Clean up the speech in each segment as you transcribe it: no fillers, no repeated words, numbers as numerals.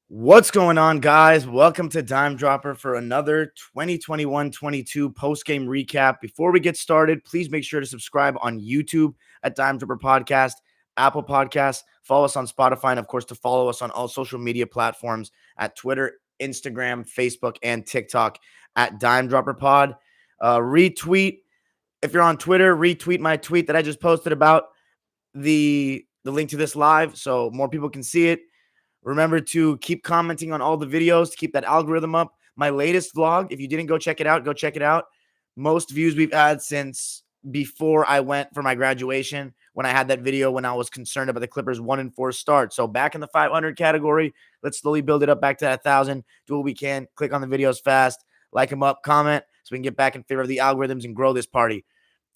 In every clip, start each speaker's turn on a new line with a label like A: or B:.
A: What's going on, guys? Welcome to Dime Dropper for another 2021-22 post-game recap. Before we get started, please make sure to subscribe on YouTube at Dime Dropper Podcast, Apple Podcasts, follow us on Spotify, and of course, to follow us on all social media platforms at Twitter, Instagram, Facebook, and TikTok at Dime Dropper Pod. Retweet, if you're on Twitter, retweet my tweet that I just posted about the link to this live so more people can see it. Remember to keep commenting on all the videos to keep that algorithm up. My latest vlog, if you didn't go check it out, go check it out. Most views we've had since before I went for my graduation when I had that video when I was concerned about the Clippers 1-4 start. So back in the 500 category, let's slowly build it up back to that 1,000. Do what we can. Click on the videos fast. Like them up, comment, so we can get back in favor of the algorithms and grow this party.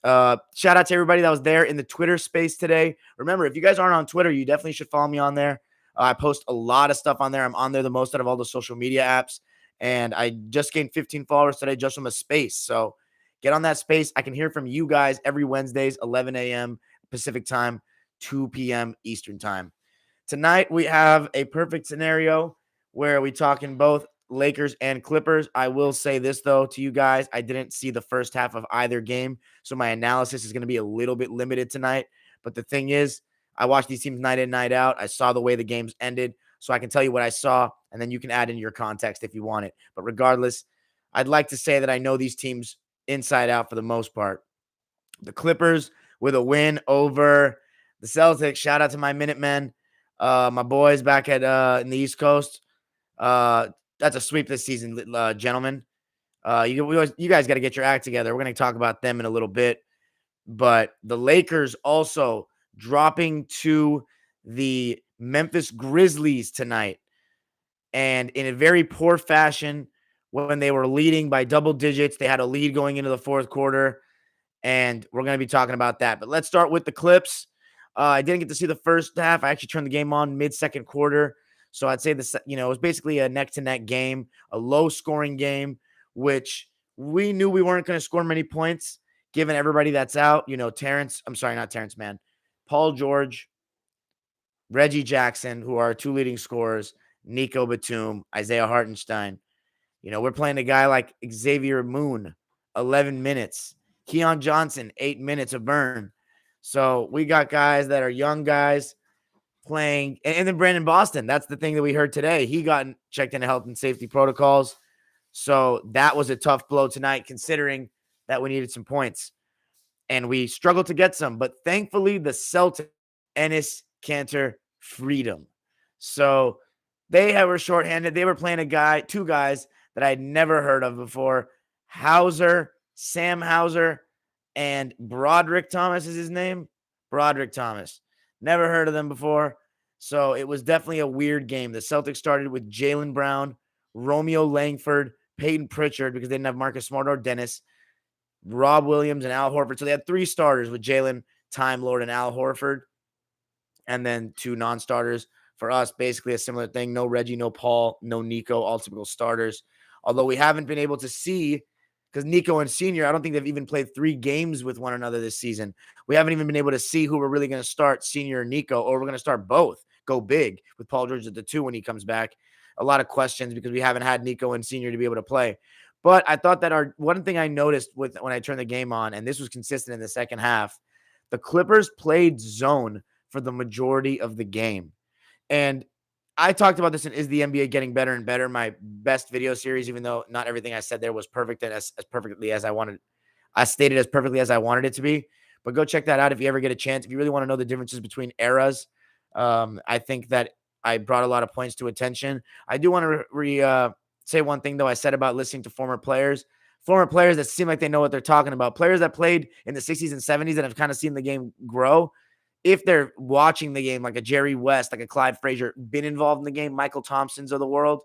A: Shout out to everybody that was there in the Twitter space today. Remember, if you guys aren't on Twitter, you definitely should follow me on there. I post a lot of stuff on there. I'm on there the most out of all the social media apps. And I just gained 15 followers today just from a space. So get on that space. I can hear from you guys every Wednesdays, 11 a.m. Pacific time, 2 p.m. Eastern time. Tonight, we have a perfect scenario where we talking both Lakers and Clippers. I will say this, though, to you guys. I didn't see the first half of either game, so my analysis is going to be a little bit limited tonight. But the thing is, I watch these teams night in, night out. I saw the way the games ended, so I can tell you what I saw, and then you can add in your context if you want it. But regardless, I'd like to say that I know these teams inside out for the most part. The Clippers with a win over the Celtics. Shout out to my Minutemen, my boys back at in the East Coast. That's a sweep this season, gentlemen. You guys got to get your act together. We're going to talk about them in a little bit. But the Lakers also dropping to the Memphis Grizzlies tonight, and in a very poor fashion when they were leading by double digits. They had a lead going into the fourth quarter, and we're going to be talking about that. But let's start with the Clips. I didn't get to see the first half. I actually turned the game on mid-second quarter, so I'd say this, it was basically a neck-to-neck game, a low-scoring game, which we knew we weren't going to score many points given everybody that's out. Paul George, Reggie Jackson, who are our two leading scorers, Nico Batum, Isaiah Hartenstein. We're playing a guy like Xavier Moon, 11 minutes. Keon Johnson, 8 minutes of burn. So we got guys that are young guys playing. And then Brandon Boston, that's the thing that we heard today. He got checked into health and safety protocols. So that was a tough blow tonight, considering that we needed some points. And we struggled to get some. But thankfully, the Celtics, Ennis, Cantor, Freedom. So they were shorthanded. They were playing two guys that I had never heard of before. Sam Hauser, and Broderick Thomas is his name. Broderick Thomas. Never heard of them before. So it was definitely a weird game. The Celtics started with Jaylen Brown, Romeo Langford, Peyton Pritchard, because they didn't have Marcus Smart or Dennis, Rob Williams, and Al Horford. So they had three starters with Jalen, Time Lord, and Al Horford. And then two non-starters. For us, basically a similar thing. No Reggie, no Paul, no Nico, all typical starters. Although we haven't been able to see, because Nico and Senior, I don't think they've even played 3 games with one another this season. We haven't even been able to see who we're really going to start, Senior or Nico, or we're going to start both. Go big with Paul George at the 2 when he comes back. A lot of questions because we haven't had Nico and Senior to be able to play. But I thought that one thing I noticed when I turned the game on, and this was consistent in the second half, the Clippers played zone for the majority of the game. And I talked about this in Is the NBA Getting Better and Better, my best video series, even though not everything I said there was perfect and as perfectly as I wanted. I stated as perfectly as I wanted it to be. But go check that out if you ever get a chance. If you really want to know the differences between eras, I think that I brought a lot of points to attention. I do want to say one thing, though, I said about listening to former players that seem like they know what they're talking about. Players that played in the 60s and 70s that have kind of seen the game grow. If they're watching the game, like a Jerry West, like a Clyde Frazier, been involved in the game, Michael Thompsons of the world,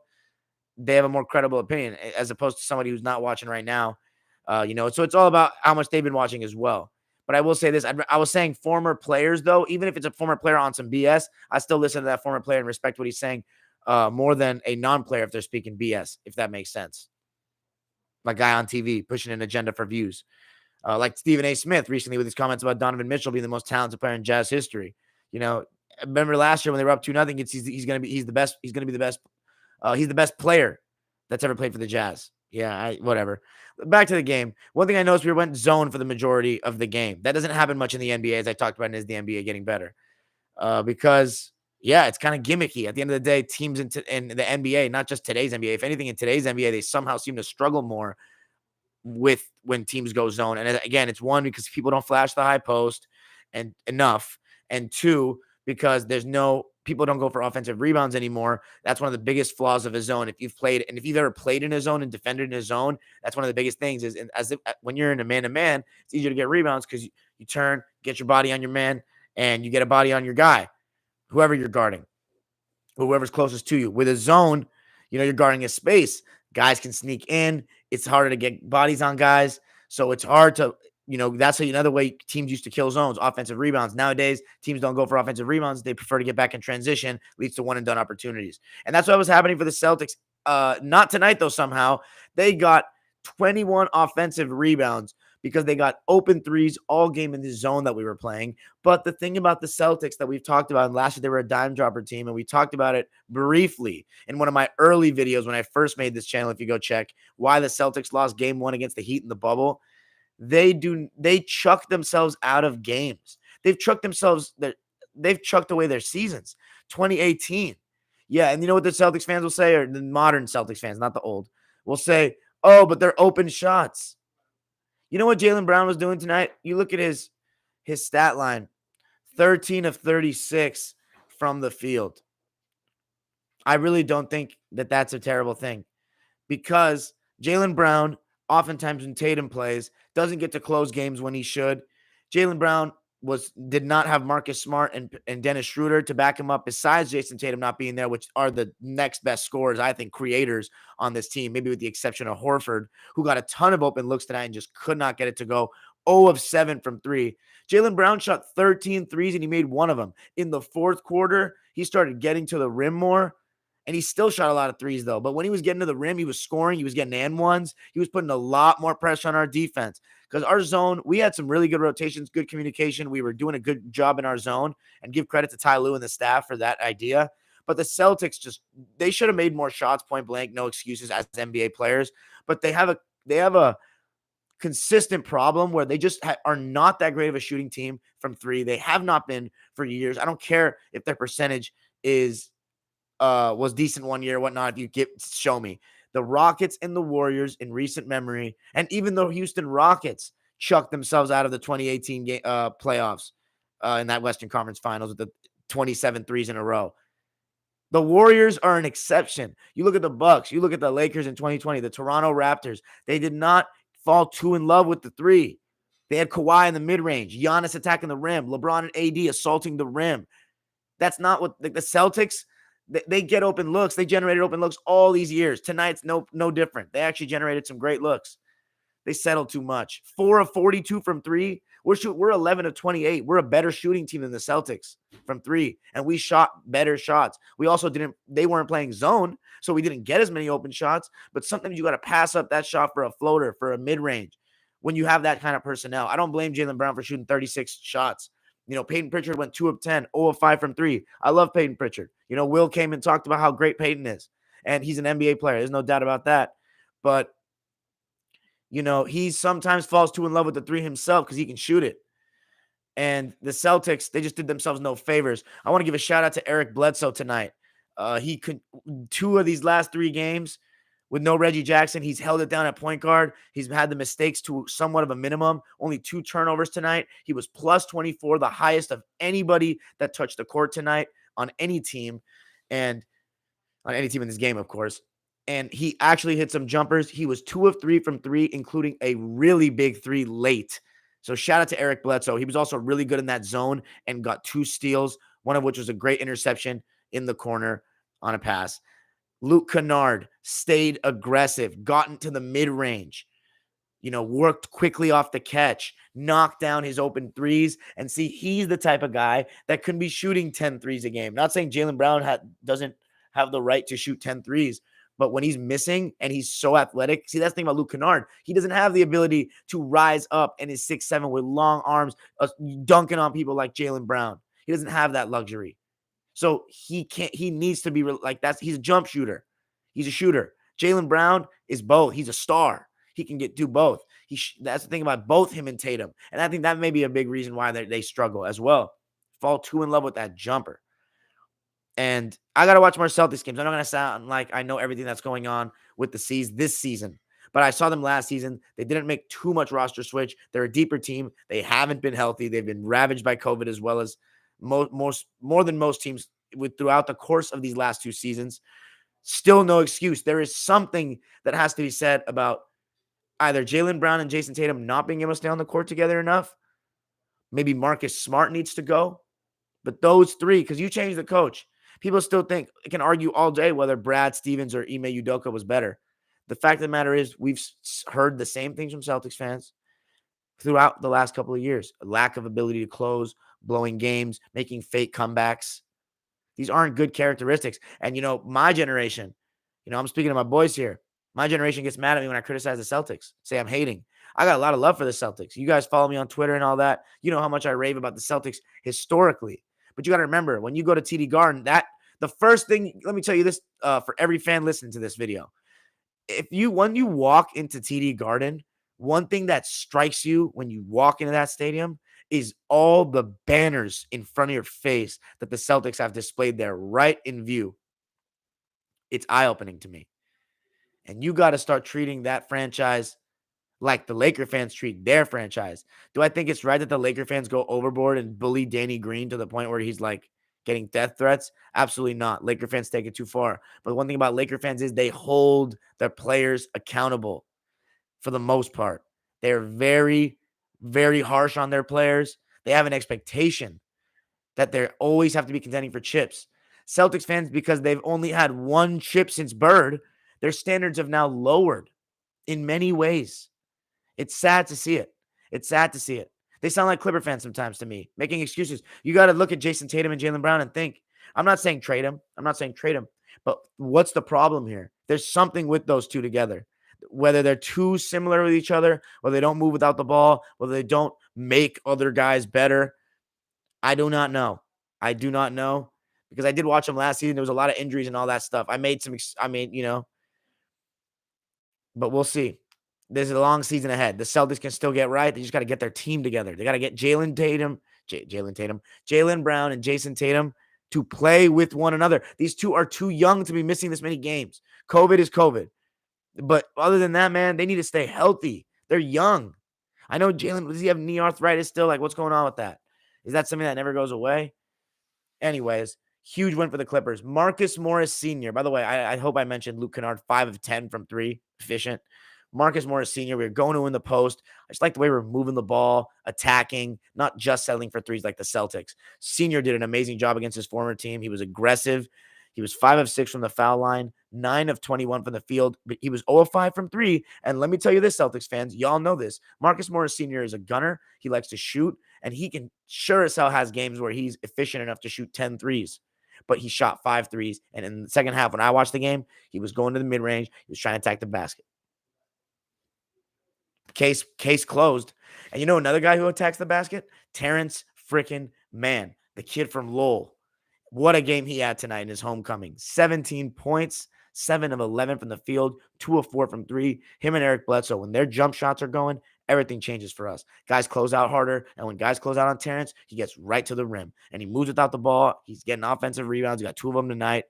A: they have a more credible opinion as opposed to somebody who's not watching right now. So it's all about how much they've been watching as well. But I will say this. I was saying former players, though, even if it's a former player on some BS, I still listen to that former player and respect what he's saying more than a non-player if they're speaking BS, if that makes sense. Like guy on TV pushing an agenda for views. Like Stephen A. Smith recently with his comments about Donovan Mitchell being the most talented player in Jazz history. Remember last year when they were up 2-0, he's the best. He's going to be the best He's the best player that's ever played for the Jazz. Yeah, whatever. Back to the game. One thing I noticed, we went zone for the majority of the game. That doesn't happen much in the NBA, as I talked about, and is the NBA getting better? Because yeah, it's kind of gimmicky. At the end of the day, teams in the NBA, not just today's NBA, if anything, in today's NBA, they somehow seem to struggle more with when teams go zone. And again, it's one, because people don't flash the high post and enough, and two, because people don't go for offensive rebounds anymore. That's one of the biggest flaws of a zone. If you've ever played in a zone and defended in a zone, that's one of the biggest things is when you're in a man-to-man, it's easier to get rebounds because you turn, get your body on your man, and you get a body on your guy, whoever you're guarding, whoever's closest to you. With a zone, you're guarding a space. Guys can sneak in. It's harder to get bodies on guys. So it's hard to, that's another way teams used to kill zones, offensive rebounds. Nowadays, teams don't go for offensive rebounds. They prefer to get back in transition, leads to one and done opportunities. And that's what was happening for the Celtics. Not tonight, though, somehow. They got 21 offensive rebounds because they got open threes all game in the zone that we were playing. But the thing about the Celtics that we've talked about, and last year they were a dime dropper team, and we talked about it briefly in one of my early videos when I first made this channel, if you go check, why the Celtics lost game 1 against the Heat in the bubble. They chuck themselves out of games. They've chucked away their seasons. 2018. Yeah, and you know what the Celtics fans will say, or the modern Celtics fans, not the old, will say, oh, but they're open shots. You know what Jaylen Brown was doing tonight? You look at his stat line, 13 of 36 from the field. I really don't think that that's a terrible thing, because Jaylen Brown, oftentimes when Tatum plays, doesn't get to close games when he should. Jaylen Brown did not have Marcus Smart and Dennis Schroeder to back him up, besides Jason Tatum not being there, which are the next best scorers, I think, creators on this team, maybe with the exception of Horford, who got a ton of open looks tonight and just could not get it to go. 0 of 7 from 3. Jaylen Brown shot 13 threes and he made one of them. In the fourth quarter, he started getting to the rim more. And he still shot a lot of threes, though. But when he was getting to the rim, he was scoring. He was getting and ones. He was putting a lot more pressure on our defense. Because our zone, we had some really good rotations, good communication. We were doing a good job in our zone. And give credit to Ty Lue and the staff for that idea. But the Celtics they should have made more shots, point blank, no excuses as NBA players. But they have a consistent problem where they just are not that great of a shooting team from 3. They have not been for years. I don't care if their percentage was decent one year or whatnot. If you show me the Rockets and the Warriors in recent memory, and even though Houston Rockets chucked themselves out of the 2018 playoffs in that Western Conference Finals with the 27 threes in a row, the Warriors are an exception. You look at the Bucks, you look at the Lakers in 2020, the Toronto Raptors, they did not fall too in love with the 3. They had Kawhi in the mid-range, Giannis attacking the rim, LeBron and AD assaulting the rim. That's not what the Celtics. They get open looks. They generated open looks all these years. Tonight's no different. They actually generated some great looks. They settled too much. 4 of 42 from 3. We're 11 of 28. We're a better shooting team than the Celtics from 3, and we shot better shots. We also they weren't playing zone, so we didn't get as many open shots, but sometimes you got to pass up that shot for a floater, for a mid-range when you have that kind of personnel. I don't blame Jaylen Brown for shooting 36 shots. Peyton Pritchard went 2 of 10, 0 of 5 from 3. I love Peyton Pritchard. Will came and talked about how great Peyton is, and he's an NBA player. There's no doubt about that. But, he sometimes falls too in love with the 3 himself because he can shoot it. And the Celtics, they just did themselves no favors. I want to give a shout out to Eric Bledsoe tonight. He could 2 of these last 3 games with no Reggie Jackson. He's held it down at point guard. He's had the mistakes to somewhat of a minimum. Only 2 turnovers tonight. He was plus 24, the highest of anybody that touched the court tonight on any team, and on any team in this game, of course. And he actually hit some jumpers. He was 2 of 3 from 3, including a really big 3 late. So shout out to Eric Bledsoe. He was also really good in that zone and got 2 steals, one of which was a great interception in the corner on a pass. Luke Kennard stayed aggressive, got into the mid-range, worked quickly off the catch, knocked down his open threes, and see, he's the type of guy that can be shooting 10 threes a game. Not saying Jaylen Brown doesn't have the right to shoot 10 threes, but when he's missing and he's so athletic, see, that's the thing about Luke Kennard. He doesn't have the ability to rise up and is 6'7" with long arms, dunking on people like Jaylen Brown. He doesn't have that luxury. So he needs to be like that. He's a jump shooter. He's a shooter. Jaylen Brown is both. He's a star. He can do both. That's the thing about both him and Tatum. And I think that may be a big reason why they struggle as well. Fall too in love with that jumper. And I got to watch more Celtics games. I'm not going to sound like I know everything that's going on with this season. But I saw them last season. They didn't make too much roster switch. They're a deeper team. They haven't been healthy. They've been ravaged by COVID as well as more than most teams throughout the course of these last 2 seasons. Still no excuse. There is something that has to be said about either Jaylen Brown and Jason Tatum not being able to stay on the court together enough. Maybe Marcus Smart needs to go. But those 3, because you changed the coach, people still can argue all day whether Brad Stevens or Ime Udoka was better. The fact of the matter is we've heard the same things from Celtics fans throughout the last couple of years. A lack of ability to close, blowing games, making fake comebacks. These aren't good characteristics. And, my generation, I'm speaking to my boys here. My generation gets mad at me when I criticize the Celtics, say I'm hating. I got a lot of love for the Celtics. You guys follow me on Twitter and all that. You know how much I rave about the Celtics historically. But you got to remember, when you go to TD Garden, the first thing, let me tell you this for every fan listening to this video. When you walk into TD Garden, one thing that strikes you when you walk into that stadium is all the banners in front of your face that the Celtics have displayed there right in view. It's eye-opening to me. And you got to start treating that franchise like the Laker fans treat their franchise. Do I think it's right that the Laker fans go overboard and bully Danny Green to the point where he's like getting death threats? Absolutely not. Laker fans take it too far. But one thing about Laker fans is they hold their players accountable for the most part. They're very, very harsh on their players. They have an expectation that they always have to be contending for chips. Celtics fans, because they've only had 1 chip since Bird, their standards have now lowered in many ways. It's sad to see it. It's sad to see it. They sound like Clipper fans sometimes to me, making excuses. You got to look at Jason Tatum and Jaylen Brown and think, I'm not saying trade him. But what's the problem here? There's something with those two together. Whether they're too similar with each other, whether they don't move without the ball, whether they don't make other guys better, I do not know. I do not know because I did watch them last season. There was a lot of injuries and all that stuff. But we'll see. There's a long season ahead. The Celtics can still get right. They just got to get their team together. They got to get Jaylen Brown and Jason Tatum to play with one another. These two are too young to be missing this many games. COVID is COVID. But other than that, man, they need to stay healthy. They're young. I know Jaylen, does he have knee arthritis still? Like, what's going on with that? Is that something that never goes away? Anyways, huge win for the Clippers. Marcus Morris Sr. By the way, I hope I mentioned Luke Kennard, 5 of 10 from 3, efficient. Marcus Morris Sr., we were going to win the post. I just like the way we're moving the ball, attacking, not just settling for threes like the Celtics. Sr. did an amazing job against his former team. He was aggressive. He was 5 of 6 from the foul line, 9 of 21 from the field, but he was 0 of 5 from 3. And let me tell you this, Celtics fans, y'all know this. Marcus Morris Sr. is a gunner. He likes to shoot, and he can sure as hell has games where he's efficient enough to shoot 10 threes. But he shot 5 threes. And in the second half, when I watched the game, he was going to the mid-range. He was trying to attack the basket. Case closed. And you know another guy who attacks the basket? Terrence freaking Mann, the kid from Lowell. What a game he had tonight in his homecoming. 17 points, 7 of 11 from the field, 2 of 4 from 3. Him and Eric Bledsoe, when their jump shots are going, everything changes for us. Guys close out harder, and when guys close out on Terrence, he gets right to the rim, and he moves without the ball. He's getting offensive rebounds. He got 2 of them tonight.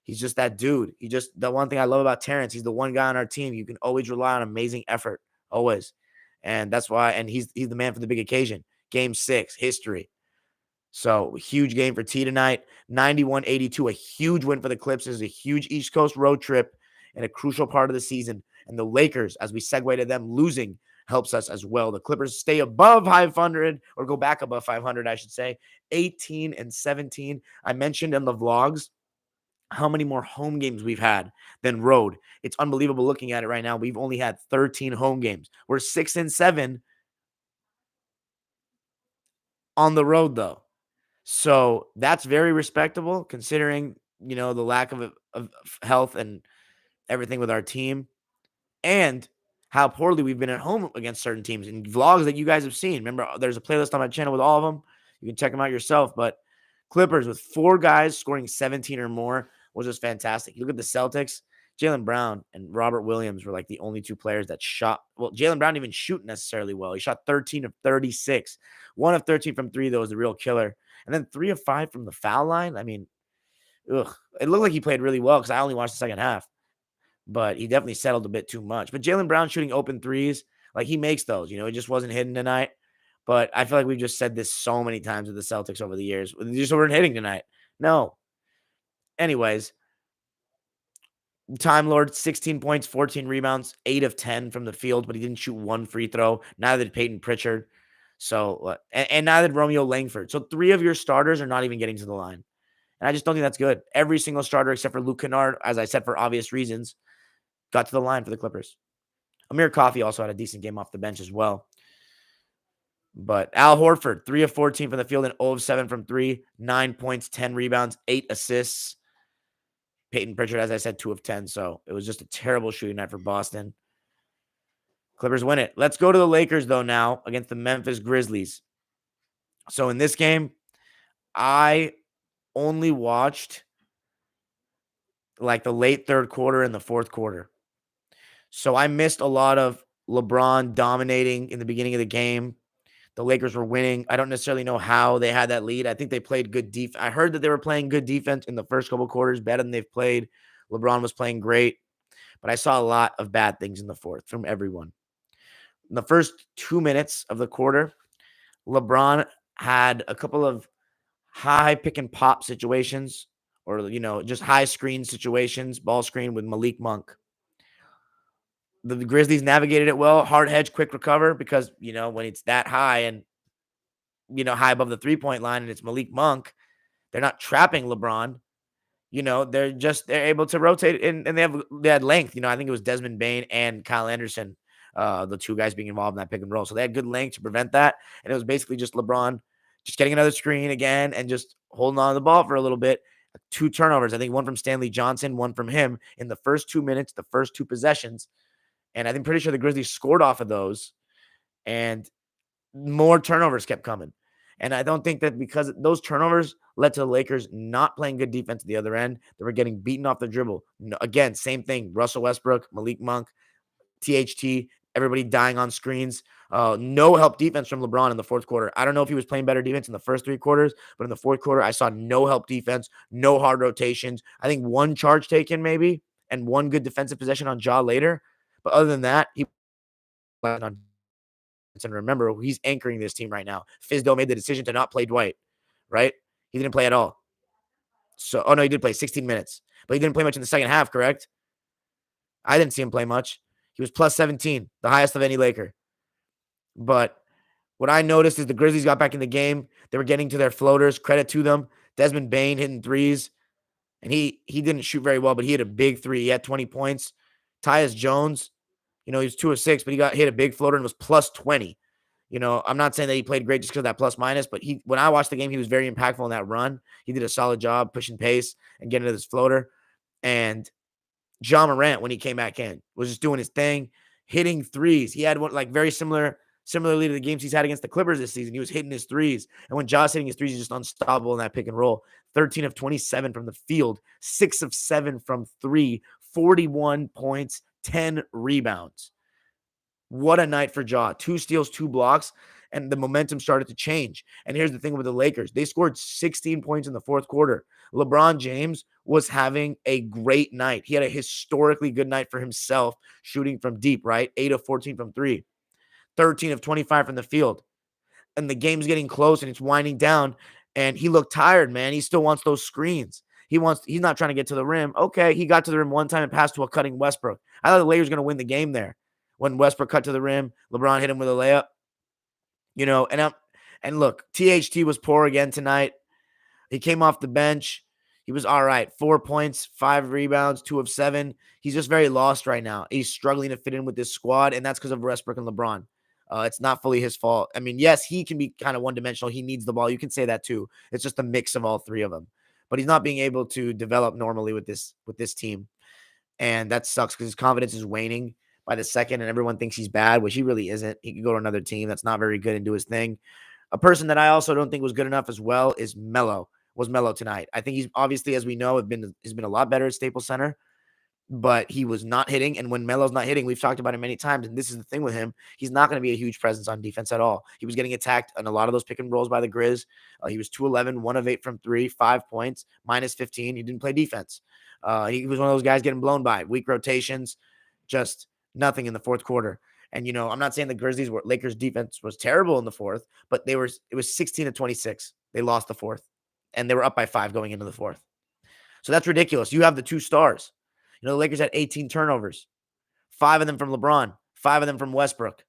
A: He's just that dude. The one thing I love about Terrence, he's the one guy on our team you can always rely on amazing effort. Always. And that's why, and he's the man for the big occasion. Game 6, history. So huge game for T tonight. 91-82, a huge win for the Clips. This is a huge East Coast road trip and a crucial part of the season. And the Lakers, as we segue to them losing, helps us as well. The Clippers stay above 500, or go back above 500, I should say. 18-17. I mentioned in the vlogs how many more home games we've had than road. It's unbelievable looking at it right now. We've only had 13 home games. We're 6-7 on the road, though. So that's very respectable considering, the lack of health and everything with our team and how poorly we've been at home against certain teams and vlogs that you guys have seen. Remember, there's a playlist on my channel with all of them. You can check them out yourself. But Clippers with 4 guys scoring 17 or more was just fantastic. You look at the Celtics. Jaylen Brown and Robert Williams were like the only two players that shot. Well, Jaylen Brown didn't even shoot necessarily well. He shot 13 of 36. 1 of 13 from 3, though, was the real killer. And then 3 of 5 from the foul line. I mean, it looked like he played really well because I only watched the second half. But he definitely settled a bit too much. But Jaylen Brown shooting open threes, like he makes those. He just wasn't hitting tonight. But I feel like we've just said this so many times with the Celtics over the years. They just weren't hitting tonight. No. Anyways, Time Lord, 16 points, 14 rebounds, 8 of 10 from the field, but he didn't shoot one free throw. Neither did Peyton Pritchard. So, and neither did Romeo Langford. So 3 of your starters are not even getting to the line. And I just don't think that's good. Every single starter except for Luke Kennard, as I said, for obvious reasons, got to the line for the Clippers. Amir Coffey also had a decent game off the bench as well. But Al Horford, 3 of 14 from the field and 0 of 7 from 3, 9 points, 10 rebounds, 8 assists. Peyton Pritchard, as I said, 2 of 10. So it was just a terrible shooting night for Boston. Clippers win it. Let's go to the Lakers, though, now against the Memphis Grizzlies. So in this game, I only watched like the late third quarter and the fourth quarter. So I missed a lot of LeBron dominating in the beginning of the game. The Lakers were winning. I don't necessarily know how they had that lead. I think they played good defense. I heard that they were playing good defense in the first couple quarters, better than they've played. LeBron was playing great, but I saw a lot of bad things in the fourth from everyone. In the first 2 minutes of the quarter, LeBron had a couple of high pick and pop situations or, just high screen situations, ball screen with Malik Monk. The Grizzlies navigated it well, hard hedge, quick recover because, when it's that high and, high above the 3-point line and it's Malik Monk, they're not trapping LeBron. They're able to rotate and they had length. I think it was Desmond Bane and Kyle Anderson, the two guys being involved in that pick and roll. So they had good length to prevent that. And it was basically just LeBron just getting another screen again and just holding on to the ball for a little bit. 2 turnovers. I think one from Stanley Johnson, one from him in the first 2 minutes, the first 2 possessions. And I'm pretty sure the Grizzlies scored off of those. And more turnovers kept coming. And I don't think that because those turnovers led to the Lakers not playing good defense at the other end, they were getting beaten off the dribble. No, again, same thing. Russell Westbrook, Malik Monk, THT, everybody dying on screens. No help defense from LeBron in the fourth quarter. I don't know if he was playing better defense in the first 3 quarters, but in the fourth quarter, I saw no help defense, no hard rotations. I think 1 charge taken maybe and 1 good defensive possession on Ja later. But other than that, he on. And remember, he's anchoring this team right now. Fizdale made the decision to not play Dwight, right? He didn't play at all. So, no, he did play 16 minutes. But he didn't play much in the second half, correct? I didn't see him play much. He was plus 17, the highest of any Laker. But what I noticed is the Grizzlies got back in the game. They were getting to their floaters. Credit to them. Desmond Bane hitting threes. And he didn't shoot very well, but he hit a big 3. He had 20 points. Tyus Jones, he was 2 of 6, but he hit a big floater and was plus 20. I'm not saying that he played great just because of that plus minus, but when I watched the game, he was very impactful in that run. He did a solid job pushing pace and getting to this floater. And Ja Morant, when he came back in, was just doing his thing, hitting threes. He had one like very similarly to the games he's had against the Clippers this season. He was hitting his threes. And when Ja's hitting his threes, he's just unstoppable in that pick and roll. 13 of 27 from the field, 6 of 7 from 3, 41 points, 10 rebounds. What a night for Ja. 2 steals, 2 blocks, and the momentum started to change. And here's the thing with the Lakers. They scored 16 points in the fourth quarter. LeBron James was having a great night. He had a historically good night for himself, shooting from deep, right? 8 of 14 from 3, 13 of 25 from the field. And the game's getting close and it's winding down. And he looked tired, man. He still wants those screens. He's not trying to get to the rim. Okay, he got to the rim one time and passed to a cutting Westbrook. I thought the Lakers were going to win the game there. When Westbrook cut to the rim, LeBron hit him with a layup. And look, THT was poor again tonight. He came off the bench. He was all right. 4 points, 5 rebounds, 2 of 7. He's just very lost right now. He's struggling to fit in with this squad, and that's because of Westbrook and LeBron. It's not fully his fault. I mean, yes, he can be kind of one-dimensional. He needs the ball. You can say that too. It's just a mix of all 3 of them. But he's not being able to develop normally with this team. And that sucks because his confidence is waning by the second, and everyone thinks he's bad, which he really isn't. He could go to another team that's not very good and do his thing. A person that I also don't think was good enough as well is Melo. Was Melo tonight? I think he's obviously, as we know, has been a lot better at Staples Center. but he was not hitting. And when Melo's not hitting, we've talked about it many times, and this is the thing with him, he's not going to be a huge presence on defense at all. He was getting attacked on a lot of those pick and rolls by the Grizz. He was 2-11, 1 of 8 from 3, 5 points, minus 15. He didn't play defense. He was one of those guys getting blown by. Weak rotations, just nothing in the fourth quarter. And, I'm not saying the Lakers defense was terrible in the fourth, but it was 16-26. They lost the fourth, and they were up by 5 going into the fourth. So that's ridiculous. You have the 2 stars. The Lakers had 18 turnovers, 5 of them from LeBron, 5 of them from Westbrook.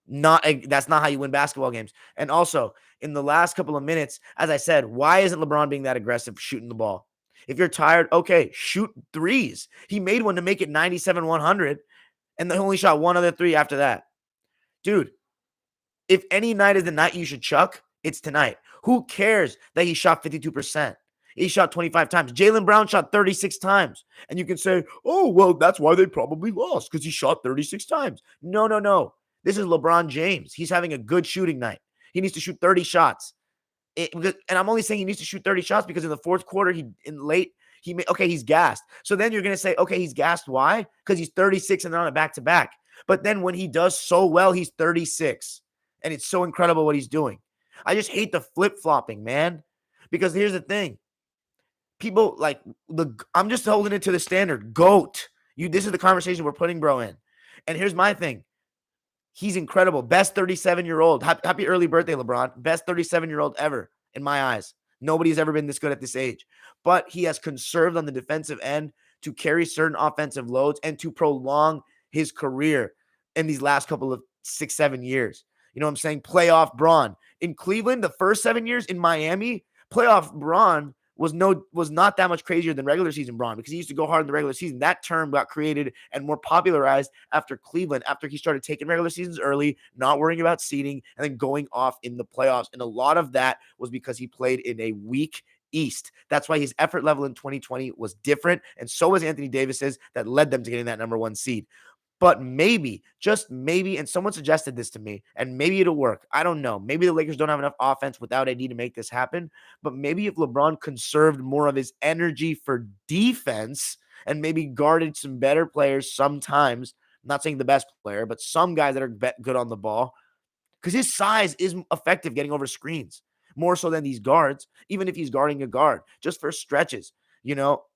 A: That's not how you win basketball games. And also, in the last couple of minutes, as I said, why isn't LeBron being that aggressive shooting the ball? If you're tired, okay, shoot threes. He made one to make it 97-100, and they only shot one other 3 after that. Dude, if any night is the night you should chuck, it's tonight. Who cares that he shot 52%? He shot 25 times. Jaylen Brown shot 36 times. And you can say, oh, well, that's why they probably lost, because he shot 36 times. No. This is LeBron James. He's having a good shooting night. He needs to shoot 30 shots. And I'm only saying he needs to shoot 30 shots because in the fourth quarter, he's gassed. So then you're going to say, okay, he's gassed. Why? Because he's 36 and they're on a back-to-back. But then when he does so well, he's 36. And it's so incredible what he's doing. I just hate the flip-flopping, man. Because here's the thing. People I'm just holding it to the standard. GOAT. This is the conversation we're putting bro in. And here's my thing. He's incredible. Best 37-year-old. Happy early birthday, LeBron. Best 37-year-old ever in my eyes. Nobody's ever been this good at this age. But he has conserved on the defensive end to carry certain offensive loads and to prolong his career in these last couple of 6-7 years. You know what I'm saying? Playoff Bron. In Cleveland, the first 7 years, in Miami, playoff Bron was not that much crazier than regular season Bron, because he used to go hard in the regular season. That term got created and more popularized after Cleveland, after he started taking regular seasons early, not worrying about seeding, and then going off in the playoffs. And a lot of that was because he played in a weak East. That's why his effort level in 2020 was different, and so was Anthony Davis's, that led them to getting that number 1 seed. But maybe, just maybe, and someone suggested this to me, and maybe it'll work. I don't know. Maybe the Lakers don't have enough offense without AD to make this happen. But maybe if LeBron conserved more of his energy for defense and maybe guarded some better players sometimes, I'm not saying the best player, but some guys that are good on the ball, because his size is effective getting over screens, more so than these guards, even if he's guarding a guard, just for stretches.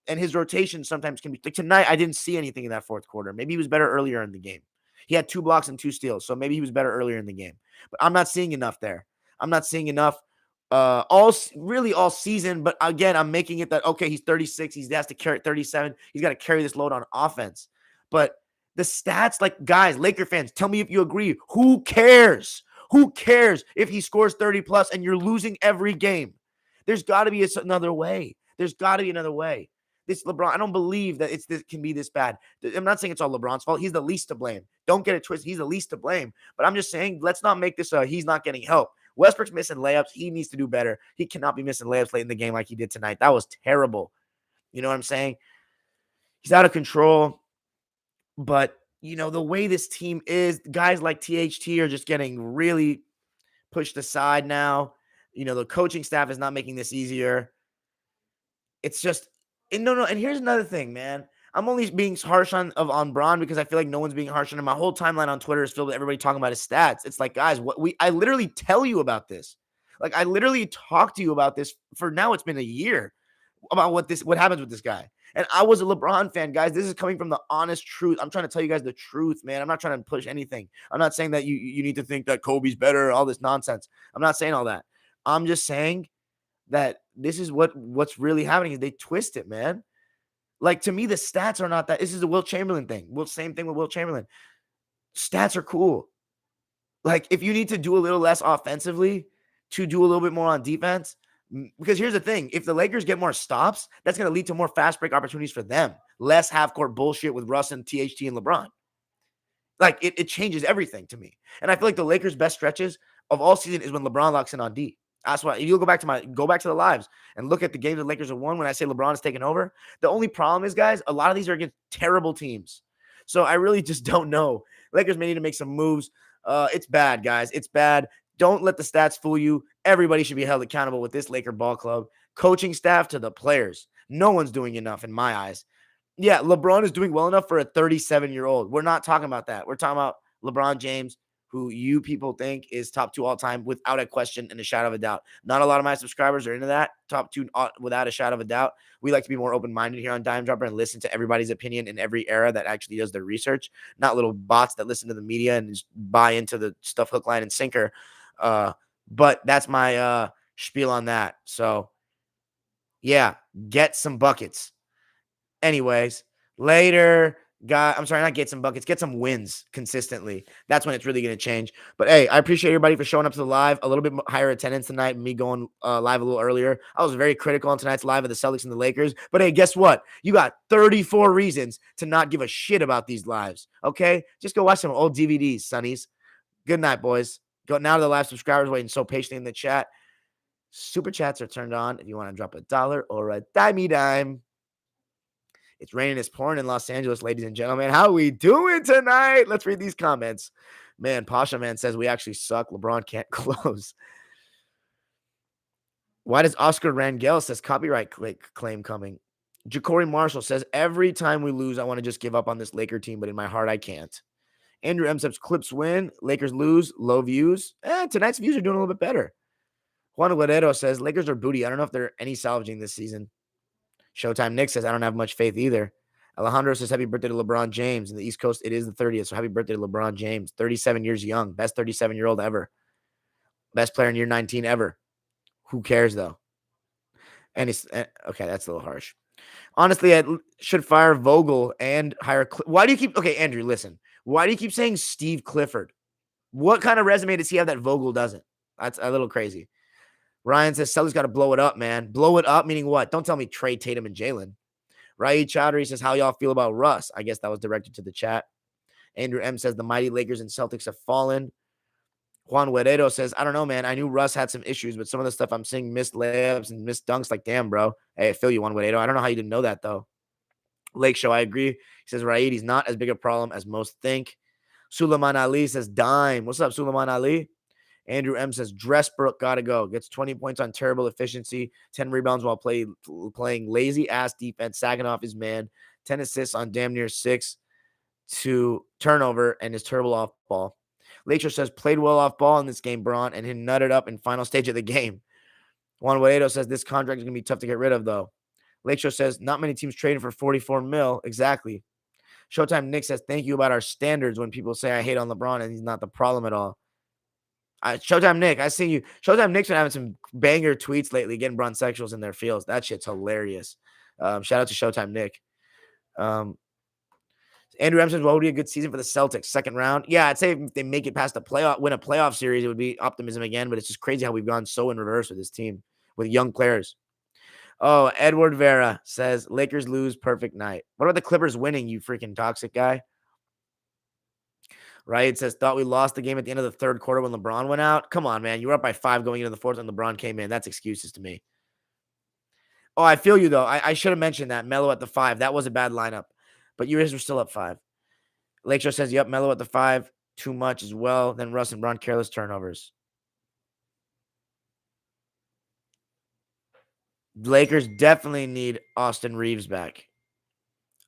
A: And his rotation sometimes can be like tonight. I didn't see anything in that fourth quarter. Maybe he was better earlier in the game. He had 2 blocks and 2 steals. So maybe he was better earlier in the game, but I'm not seeing enough there. I'm not seeing enough all season. But again, I'm making it that, okay, he's 36. He has to carry 37. He's got to carry this load on offense. But the stats, guys, Laker fans, tell me if you agree. Who cares? Who cares if he scores 30 plus and you're losing every game? There's got to be another way. There's got to be another way. This LeBron, I don't believe that this can be this bad. I'm not saying it's all LeBron's fault. He's the least to blame. Don't get it twisted. He's the least to blame. But I'm just saying, let's not make this he's not getting help. Westbrook's missing layups. He needs to do better. He cannot be missing layups late in the game like he did tonight. That was terrible. You know what I'm saying? He's out of control. But, the way this team is, guys like THT are just getting really pushed aside now. The coaching staff is not making this easier. It's just, and no. And here's another thing, man. I'm only being harsh on Bron because I feel like no one's being harsh on him. My whole timeline on Twitter is filled with everybody talking about his stats. It's like, guys, I literally tell you about this. I literally talk to you about this for now. It's been a year about what happens with this guy. And I was a LeBron fan, guys. This is coming from the honest truth. I'm trying to tell you guys the truth, man. I'm not trying to push anything. I'm not saying that you need to think that Kobe's better, all this nonsense. I'm not saying all that. I'm just saying that this is what's really happening is they twist it, man. To me, the stats are not that. This is the Wilt Chamberlain thing. Same thing with Wilt Chamberlain. Stats are cool. If you need to do a little less offensively to do a little bit more on defense, because here's the thing. If the Lakers get more stops, that's going to lead to more fast break opportunities for them. Less half-court bullshit with Russ and THT and LeBron. It changes everything to me. And I feel like the Lakers' best stretches of all season is when LeBron locks in on D. That's why you go back to the lives and look at the games the Lakers have won when I say LeBron is taking over. The only problem is, guys, a lot of these are against terrible teams. So I really just don't know. Lakers may need to make some moves. It's bad, guys. It's bad. Don't let the stats fool you. Everybody should be held accountable with this Laker ball club. Coaching staff to the players. No one's doing enough in my eyes. Yeah, LeBron is doing well enough for a 37-year-old. We're not talking about that. We're talking about LeBron James, who you people think is top 2 all time without a question and a shadow of a doubt. Not a lot of my subscribers are into that. Top 2 without a shadow of a doubt. We like to be more open-minded here on Dime Dropper and listen to everybody's opinion in every era that actually does their research, not little bots that listen to the media and just buy into the stuff hook, line, and sinker. But that's my spiel on that. So, yeah, get some buckets. Anyways, later, I'm sorry, not get some buckets, get some wins consistently. That's when it's really going to change. But hey, I appreciate everybody for showing up to the live. A little bit higher attendance tonight, me going live a little earlier. I was very critical on tonight's live of the Celtics and the Lakers. But hey, guess what? You got 34 reasons to not give a shit about these lives. Okay? Just go watch some old DVDs, sonnies. Good night, boys. Go now to the live subscribers waiting so patiently in the chat. Super chats are turned on if you want to drop $1 or a dime. It's raining, it's pouring in Los Angeles, ladies and gentlemen. How we doing tonight? Let's read these comments. Man, Pasha Man says we actually suck. LeBron can't close. Why does Oscar Rangel says copyright claim coming? Ja'Cory Marshall says every time we lose, I want to just give up on this Laker team, but in my heart, I can't. Andrew M says Clips win, Lakers lose, low views. Tonight's views are doing a little bit better. Juan Guerrero says Lakers are booty. I don't know if they're any salvaging this season. Showtime Nick says, I don't have much faith either. Alejandro says, happy birthday to LeBron James. In the East Coast, it is the 30th, so happy birthday to LeBron James. 37 years young. Best 37-year-old ever. Best player in year 19 ever. Who cares, though? And he's okay, that's a little harsh. Honestly, I should fire Vogel and hire. Why do you keep? Okay, Andrew, listen. Why do you keep saying Steve Clifford? What kind of resume does he have that Vogel doesn't? That's a little crazy. Ryan says, Celtics got to blow it up, man. Blow it up, meaning what? Don't tell me trade Tatum and Jalen. Raid Chowdhury says, how y'all feel about Russ? I guess that was directed to the chat. Andrew M says, the mighty Lakers and Celtics have fallen. Juan Guerrero says, I don't know, man. I knew Russ had some issues, but some of the stuff I'm seeing, missed layups and missed dunks, like, damn, bro. Hey, I feel you, Juan Guerrero. I don't know how you didn't know that, though. Lake Show, I agree. He says, Raid, he's not as big a problem as most think. Suleiman Ali says, dime. What's up, Suleiman Ali? Andrew M says, Dressbrook got to go. Gets 20 points on terrible efficiency, 10 rebounds while playing lazy-ass defense, sagging off his man, 10 assists on damn near 6 to turnover, and his terrible off ball. Lakeshore says, played well off ball in this game, Braun, and he nutted up in final stage of the game. Juan Guaido says, this contract is going to be tough to get rid of, though. Lakeshore says, not many teams trading for 44 mil. Exactly. Showtime Nick says, thank you about our standards when people say I hate on LeBron and he's not the problem at all. Showtime Nick, I see you. Showtime Nick's been having some banger tweets lately, getting bronzexuals in their fields. That shit's hilarious. Shout out to Showtime Nick. Andrew M says, what would be a good season for the Celtics? Second round? Yeah, I'd say if they make it past the playoff, win a playoff series, it would be optimism again. But it's just crazy how we've gone so in reverse with this team, with young players. Oh, Edward Vera says, Lakers lose, perfect night. What about the Clippers winning, you freaking toxic guy? Right? It says, thought we lost the game at the end of the third quarter when LeBron went out. Come on, man. You were up by 5 going into the fourth and LeBron came in. That's excuses to me. Oh, I feel you, though. I should have mentioned that. Melo at the 5. That was a bad lineup. But you guys were still up 5. Lakeshore says, yep, Melo at the 5. Too much as well. Then Russ and Bron, careless turnovers. Lakers definitely need Austin Reeves back.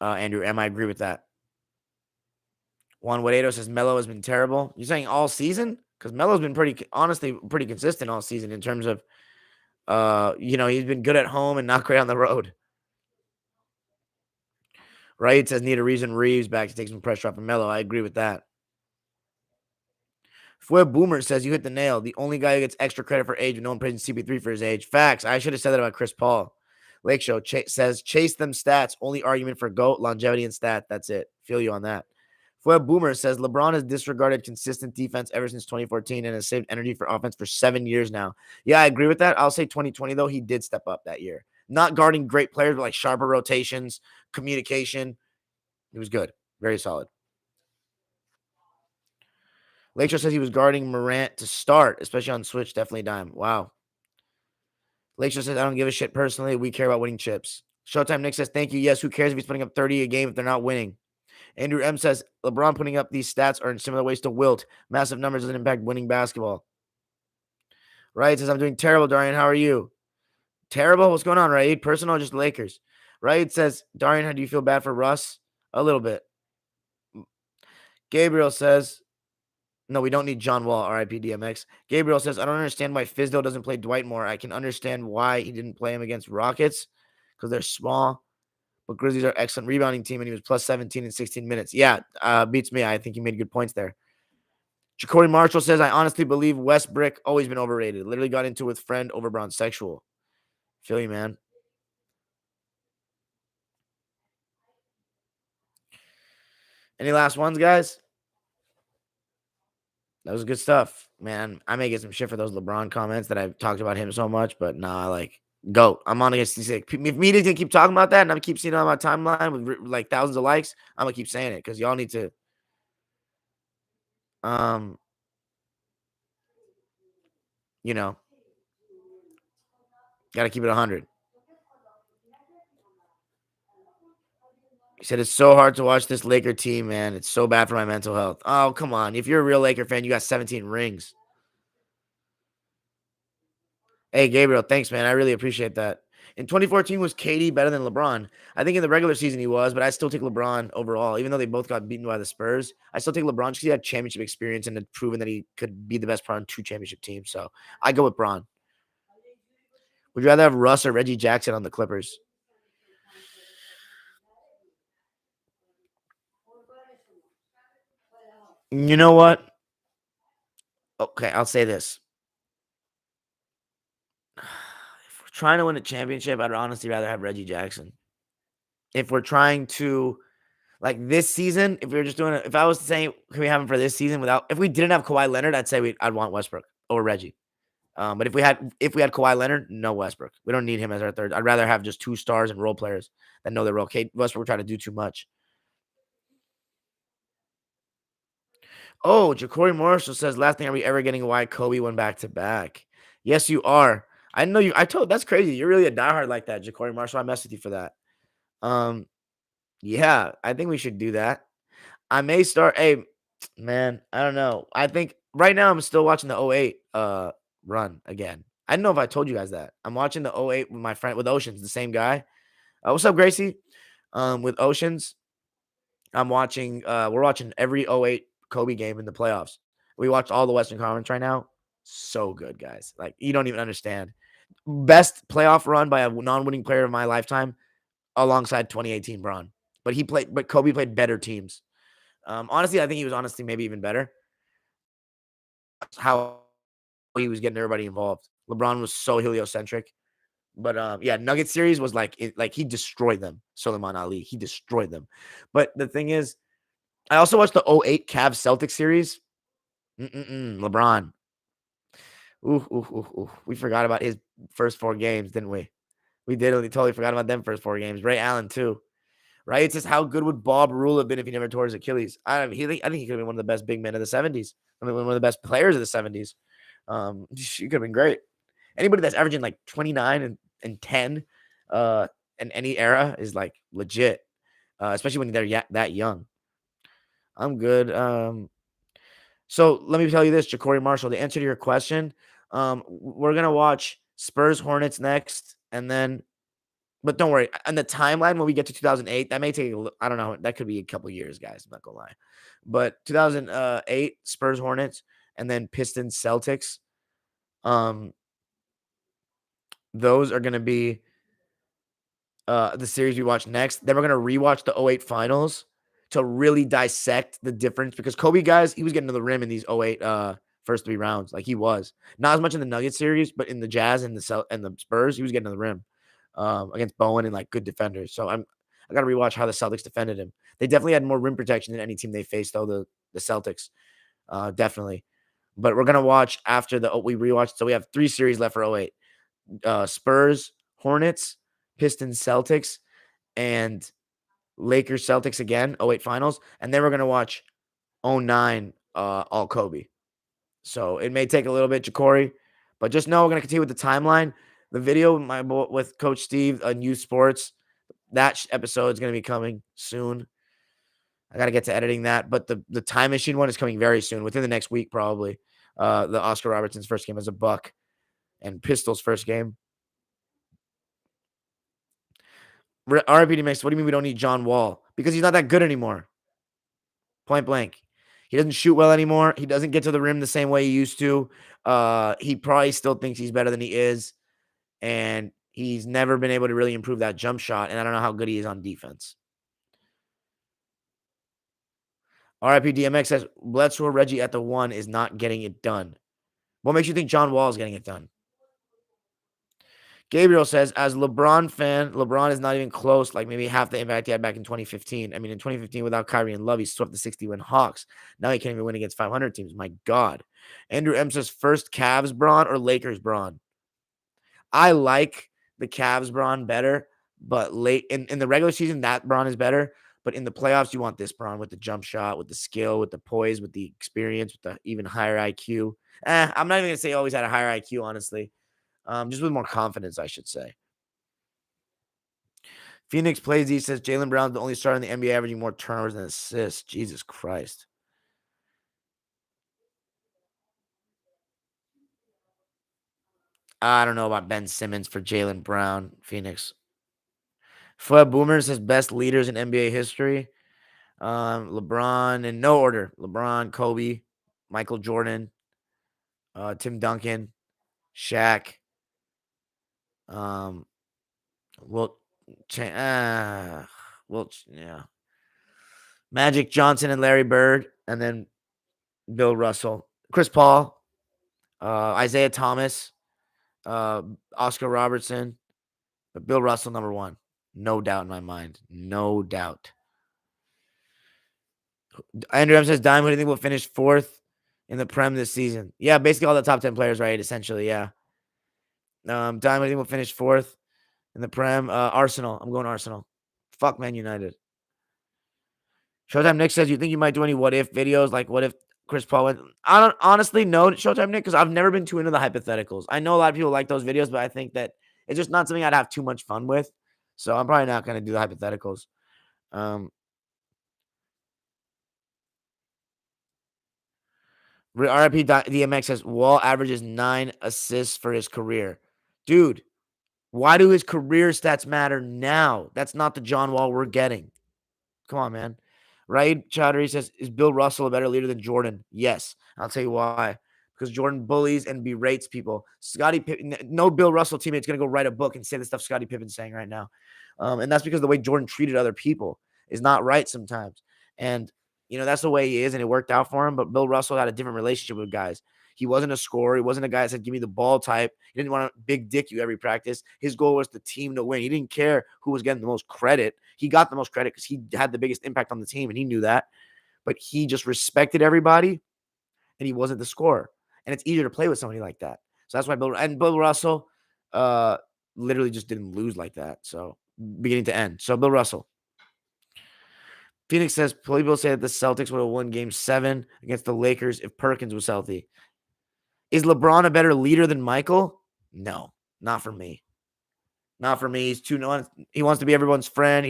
A: Andrew M, I agree with that. Juan Guaido says Melo has been terrible. You're saying all season? Because Melo's been pretty consistent all season in terms of, he's been good at home and not great on the road. Right? It says need a reason Reeves back to take some pressure off of Melo. I agree with that. Fue Boomer says you hit the nail. The only guy who gets extra credit for age, but no one praising CP3 for his age. Facts. I should have said that about Chris Paul. Lake Show says chase them stats. Only argument for GOAT, longevity, and stat. That's it. Feel you on that. Fue Boomer says LeBron has disregarded consistent defense ever since 2014 and has saved energy for offense for 7 years now. Yeah, I agree with that. I'll say 2020, though, he did step up that year. Not guarding great players, but like sharper rotations, communication. He was good. Very solid. Lakeshore says he was guarding Morant to start, especially on switch. Definitely dime. Wow. Lakeshore says, I don't give a shit personally. We care about winning chips. Showtime Nick says, thank you. Yes, who cares if he's putting up 30 a game if they're not winning? Andrew M says, LeBron putting up these stats are in similar ways to Wilt. Massive numbers doesn't impact winning basketball. Right? Says, I'm doing terrible, Darian. How are you? Terrible. What's going on, Raid? Personal, or just Lakers. Raid says, Darian, how do you feel bad for Russ? A little bit. Gabriel says, no, we don't need John Wall, RIP DMX. Gabriel says, I don't understand why Fizdale doesn't play Dwight more. I can understand why he didn't play him against Rockets because they're small, but Grizzlies are an excellent rebounding team, and he was plus 17 in 16 minutes. Yeah, beats me. I think he made good points there. Ja'Cory Marshall says, I honestly believe Westbrook always been overrated. Literally got into it with friend over Brown sexual. Feel you, man. Any last ones, guys? That was good stuff, man. I may get some shit for those LeBron comments that I've talked about him so much, but nah, like, GOAT. I'm on against these. If media's gonna keep talking about that, and I'm keep seeing it on my timeline with like thousands of likes, I'm gonna keep saying it because y'all need to, um, you know, gotta keep it 100. He said it's so hard to watch this Laker team, man. It's so bad for my mental health. Oh, come on. If you're a real Laker fan, you got 17 rings. Hey, Gabriel, thanks, man. I really appreciate that. In 2014, was KD better than LeBron? I think in the regular season he was, but I still take LeBron overall. Even though they both got beaten by the Spurs, I still take LeBron because he had championship experience and had proven that he could be the best player on 2 championship teams. So I go with Bron. Would you rather have Russ or Reggie Jackson on the Clippers? You know what? Okay, I'll say this. If we're trying to win a championship, I'd honestly rather have Reggie Jackson. If we're trying to, like this season, if we were just doing it, if I was saying, can we have him for this season without, if we didn't have Kawhi Leonard, I'd say I'd want Westbrook or Reggie. But if we had Kawhi Leonard, no Westbrook. We don't need him as our third. I'd rather have just 2 stars and role players that know their role. Kate Westbrook trying to do too much. Oh, Ja'Cory Marshall says, last thing, are we ever getting why Kobe went back to back? Yes, you are. I know you. I told that's crazy. You're really a diehard like that, Ja'Cory Marshall. I mess with you for that. Um, yeah, I think we should do that. I may start. Hey, man, I don't know. I think right now I'm still watching the '08 run again. I don't know if I told you guys that. I'm watching the '08 with my friend with Oceans, the same guy. What's up, Gracie? With Oceans, we're watching every '08 Kobe game in the playoffs. We watched all the Western Conference right now. So good, guys. Like you don't even understand. Best playoff run by a non-winning player of my lifetime alongside 2018 Braun. But Kobe played better teams. Honestly, I think he was honestly maybe even better. How he was getting everybody involved. LeBron was so heliocentric. But yeah, Nugget series was like he destroyed them. Suleiman Ali, he destroyed them. But the thing is, I also watched the '08 Cavs Celtics series. LeBron. Ooh, ooh, ooh, ooh. We forgot about his first 4 games, didn't we? We did. We totally forgot about them first 4 games. Ray Allen too, right? It's just how good would Bob Rule have been if he never tore his Achilles? I think he could have been one of the best big men of the '70s. I mean, one of the best players of the '70s. He could have been great. Anybody that's averaging like 29 and 10 in any era is like legit, especially when they're that young. I'm good. So let me tell you this, Ja'Cory Marshall, the answer to your question, we're going to watch Spurs Hornets next. And then, but don't worry, on the timeline, when we get to 2008, that may take, I don't know, that could be a couple years, guys. I'm not going to lie. But 2008, Spurs Hornets, and then Pistons Celtics. Those are going to be the series we watch next. Then we're gonna rewatch the '08 finals to really dissect the difference because Kobe, guys, he was getting to the rim in these '08 first 3 rounds. Like he was. Not as much in the Nuggets series, but in the Jazz and the Spurs, he was getting to the rim against Bowen and like good defenders. So I gotta rewatch how the Celtics defended him. They definitely had more rim protection than any team they faced, though, the Celtics. Definitely. But we're gonna watch after we rewatched. So we have 3 series left for '08. Spurs, Hornets, Pistons, Celtics, and Lakers, Celtics again, '08 finals. And then we're going to watch '09 all Kobe. So it may take a little bit, Ja'Cory, but just know we're going to continue with the timeline. The video with Coach Steve on Youth Sports, that episode is going to be coming soon. I got to get to editing that, but the Time Machine one is coming very soon, within the next week probably. The Oscar Robertson's first game as a Buck and Pistol's first game. RIP DMX, what do you mean we don't need John Wall? Because he's not that good anymore. Point blank. He doesn't shoot well anymore. He doesn't get to the rim the same way he used to. He probably still thinks he's better than he is. And he's never been able to really improve that jump shot. And I don't know how good he is on defense. RIP DMX says, Bledsoe Reggie at the 1 is not getting it done. What makes you think John Wall is getting it done? Gabriel says, as LeBron fan, LeBron is not even close, like maybe half the impact he had back in 2015. I mean, in 2015, without Kyrie and Love, he swept the 60-win Hawks. Now he can't even win against 500 teams. My God. Andrew M says, first Cavs Bron or Lakers Bron? I like the Cavs Bron better, but late in the regular season, that Bron is better. But in the playoffs, you want this Bron with the jump shot, with the skill, with the poise, with the experience, with the even higher IQ. I'm not even going to say he always had a higher IQ, honestly. Just with more confidence, I should say. Phoenix plays. He says Jaylen Brown's the only starter in the NBA averaging more turnovers than assists. Jesus Christ. I don't know about Ben Simmons for Jaylen Brown, Phoenix. Fred Boomer says best leaders in NBA history. LeBron in no order. LeBron, Kobe, Michael Jordan, Tim Duncan, Shaq. Wilt, yeah. Magic Johnson and Larry Bird, and then Bill Russell, Chris Paul, Isaiah Thomas, Oscar Robertson, but Bill Russell number 1. No doubt in my mind. No doubt. Andrew M says, Dime, who do you think will finish 4th in the Prem this season? Yeah, basically all the top 10 players, right? Essentially, yeah. Dime, who do you think will finish 4th in the Prem? Arsenal. I'm going Arsenal. Fuck Man United. Showtime Nick says, you think you might do any what if videos? Like, what if Chris Paul went? I don't honestly know Showtime Nick because I've never been too into the hypotheticals. I know a lot of people like those videos, but I think that it's just not something I'd have too much fun with. So I'm probably not going to do the hypotheticals. RIP DMX says Wall averages 9 assists for his career. Dude, why do his career stats matter now? That's not the John Wall we're getting. Come on, man. Raid Chowdhury says, is Bill Russell a better leader than Jordan? Yes. I'll tell you why. Because Jordan bullies and berates people. Scottie Pippen, no Bill Russell teammate's going to go write a book and say the stuff Scottie Pippen's saying right now. And that's because the way Jordan treated other people is not right sometimes. And, that's the way he is, and it worked out for him. But Bill Russell had a different relationship with guys. He wasn't a scorer. He wasn't a guy that said, give me the ball type. He didn't want to big dick you every practice. His goal was the team to win. He didn't care who was getting the most credit. He got the most credit because he had the biggest impact on the team, and he knew that. But he just respected everybody, and he wasn't the scorer. And it's easier to play with somebody like that. So that's why Bill Russell literally just didn't lose like that. So beginning to end. So Bill Russell. Phoenix says, people say that the Celtics would have won game 7 against the Lakers if Perkins was healthy. Is LeBron a better leader than Michael? No, not for me. Not for me. He's he wants to be everyone's friend.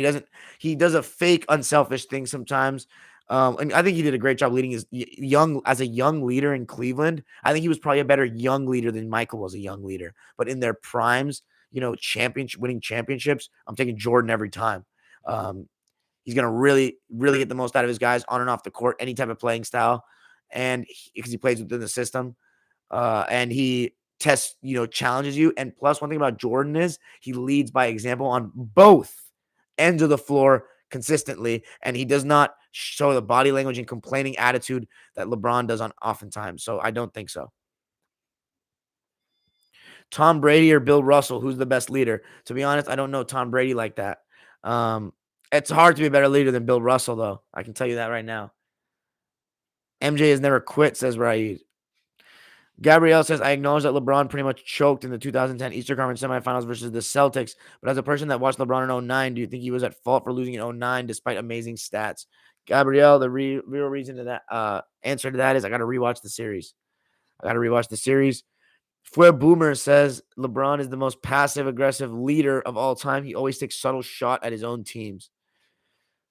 A: He does a fake unselfish thing sometimes. And I think he did a great job leading as a young leader in Cleveland. I think he was probably a better young leader than Michael was a young leader. But in their primes, winning championships, I'm taking Jordan every time. He's going to really, really get the most out of his guys on and off the court, any type of playing style. And because he plays within the system, and he tests, challenges you. And plus, one thing about Jordan is he leads by example on both ends of the floor consistently. And he does not show the body language and complaining attitude that LeBron does on oftentimes. So I don't think so. Tom Brady or Bill Russell, who's the best leader? To be honest, I don't know Tom Brady like that. It's hard to be a better leader than Bill Russell, though. I can tell you that right now. MJ has never quit, says Raid. Gabrielle says, I acknowledge that LeBron pretty much choked in the 2010 Eastern Conference semifinals versus the Celtics. But as a person that watched LeBron in 09, do you think he was at fault for losing in 09 despite amazing stats? Gabrielle, the real reason to that answer to that is I got to rewatch the series. Fue Boomer says LeBron is the most passive-aggressive leader of all time. He always takes subtle shot at his own teams.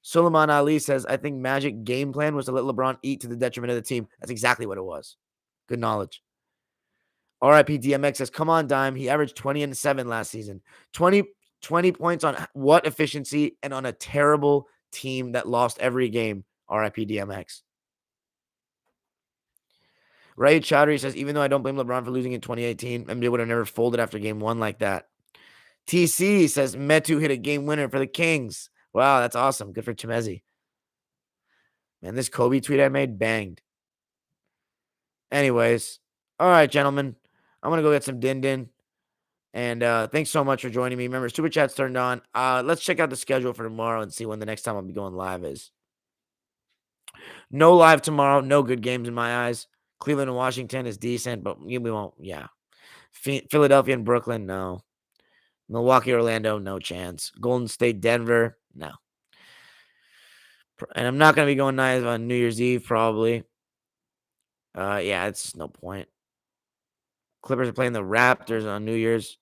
A: Suleiman Ali says, I think Magic game plan was to let LeBron eat to the detriment of the team. That's exactly what it was. Good knowledge. RIP DMX says, come on, Dime. He averaged 20 and 7 last season. 20 20 points on what efficiency and on a terrible team that lost every game. RIP DMX. Ray Chowdhury says, even though I don't blame LeBron for losing in 2018, NBA would have never folded after game one like that. TC says, Metu hit a game winner for the Kings. Wow, that's awesome. Good for Chimezi. Man, this Kobe tweet I made banged. Anyways, all right, gentlemen. I'm going to go get some din din. And thanks so much for joining me. Remember, Super Chat's turned on. Let's check out the schedule for tomorrow and see when the next time I'll be going live is. No live tomorrow. No good games in my eyes. Cleveland and Washington is decent, but we won't. Yeah. Philadelphia and Brooklyn, no. Milwaukee, Orlando, no chance. Golden State, Denver, no. And I'm not going to be going live on New Year's Eve, probably. Yeah, it's just no point. Clippers are playing the Raptors on New Year's.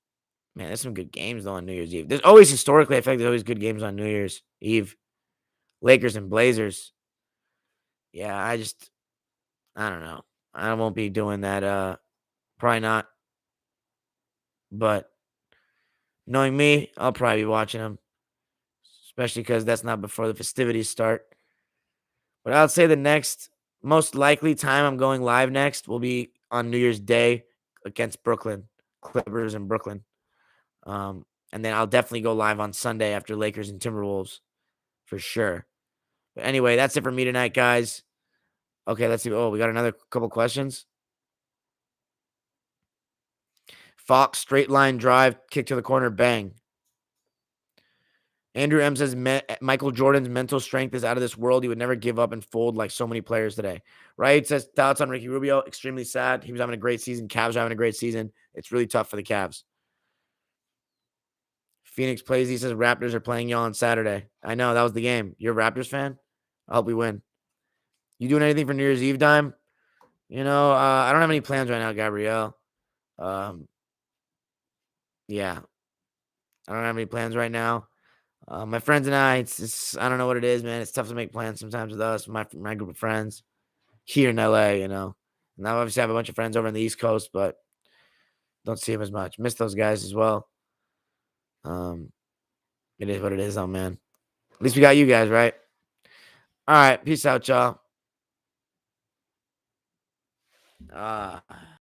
A: Man, there's some good games, though, on New Year's Eve. There's always, historically, I feel like there's always good games on New Year's Eve. Lakers and Blazers. Yeah, I don't know. I won't be doing that. Probably not. But knowing me, I'll probably be watching them. Especially because that's not before the festivities start. But I'll say the next most likely time I'm going live next will be on New Year's Day against Brooklyn, Clippers in Brooklyn. And then I'll definitely go live on Sunday after Lakers and Timberwolves for sure. But anyway, that's it for me tonight, guys. Okay, let's see. Oh, we got another couple questions. Fox, straight line drive, kick to the corner, bang. Andrew M says Michael Jordan's mental strength is out of this world. He would never give up and fold like so many players today. Right? Says thoughts on Ricky Rubio. Extremely sad. He was having a great season. Cavs are having a great season. It's really tough for the Cavs. Phoenix plays. He says Raptors are playing y'all on Saturday. I know that was the game. You're a Raptors fan? I hope we win. You doing anything for New Year's Eve time? I don't have any plans right now, Gabrielle. Yeah, I don't have any plans right now. My friends and I, I don't know what it is, man. It's tough to make plans sometimes with us, my group of friends here in LA, And I obviously have a bunch of friends over on the East Coast, but don't see them as much. Miss those guys as well. It is what it is, though, man. At least we got you guys, right? All right. Peace out, y'all.